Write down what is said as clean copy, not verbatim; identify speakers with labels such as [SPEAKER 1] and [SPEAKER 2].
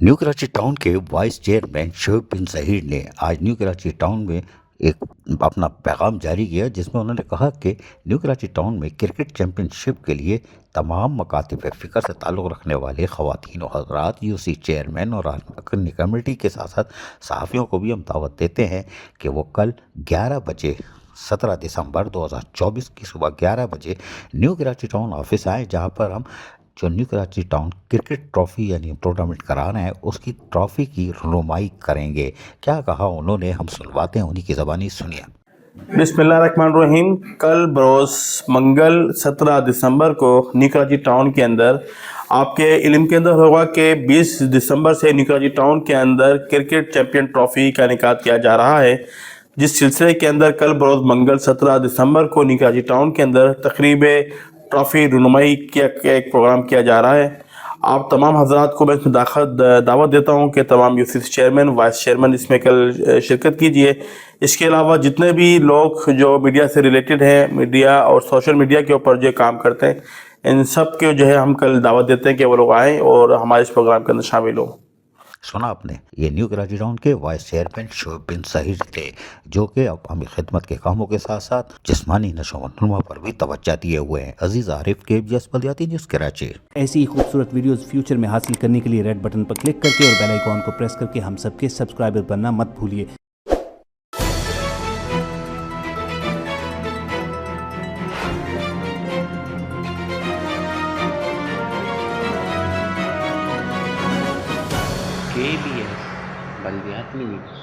[SPEAKER 1] New Karachi town के vice chairman Shoaib बिन जहीर ने आज न्यू कराची टाउन में एक अपना पैगाम जारी किया, जिसमें उन्होंने कहा कि न्यू कराची टाउन में क्रिकेट चैंपियनशिप के लिए तमाम मकातिब फ़िक्र से ताल्लुक़ रखने वाले ख़वातीन और हज़रात यूसी चेयरमैन और आलमी कमेटी के साथ साथ सहाफ़ियों को भी हम दावत देते हैं कि वो कल 11 बजे 17 दिसंबर 2024 की सुबह 11 बजे न्यू कराची टाउन ऑफिस आए, जहाँ पर हम जो new Karachi town cricket trophy यानी टूर्नामेंट करा रहे हैं उसकी ट्रॉफी की रुनुमाई करेंगे। क्या कहा उन्होंने, हम सुनवाते हैं, उन्हीं की ज़बानी सुनिए।
[SPEAKER 2] बिस्मिल्लाहिर्रहमानिर्रहीम। कल बरोज़ मंगल 17 दिसंबर को न्यू कराची टाउन के अंदर आपके इल्म के अंदर होगा कि 20 दिसंबर से न्यू कराची टाउन के अंदर क्रिकेट चैंपियन ट्रॉफी का इनेकाद किया जा रहा है, जिस सिलसिले के अंदर कल बरोज़ मंगल 17 दिसंबर को न्यू कराची टाउन के अंदर तकरीब ट्रॉफी रुनुमाई का एक प्रोग्राम किया जा रहा है। आप तमाम हजरात को मैं इसमें दावत देता हूँ कि तमाम यूसीसी चेयरमैन, वाइस चेयरमैन इसमें कल शिरकत कीजिए। इसके अलावा जितने भी लोग जो मीडिया से रिलेटेड हैं, मीडिया और सोशल मीडिया के ऊपर जो काम करते हैं, इन सब के जो है हम कल दावत देते हैं कि वो लोग आएँ और हमारे इस प्रोग्राम के अंदर शामिल हों।
[SPEAKER 1] सुना आपने, ये न्यू कराची टाउन के वाइस चेयरमैन शोएब बिन जहीर थे, जो कि अवामी खिदमत के कामों के साथ साथ जिस्मानी नशोनुमा पर भी तवज्जो दिए हुए हैं। अजीज आरिफ, KBS बल्दियाती न्यूज़ कराची।
[SPEAKER 3] ऐसी ही खूबसूरत वीडियोस फ्यूचर में हासिल करने के लिए रेड बटन पर क्लिक करके और बेल आइकॉन को प्रेस करके हम सबके सब्सक्राइबर बनना मत भूलिए।
[SPEAKER 4] KBS बल्दियाती न्यूज़।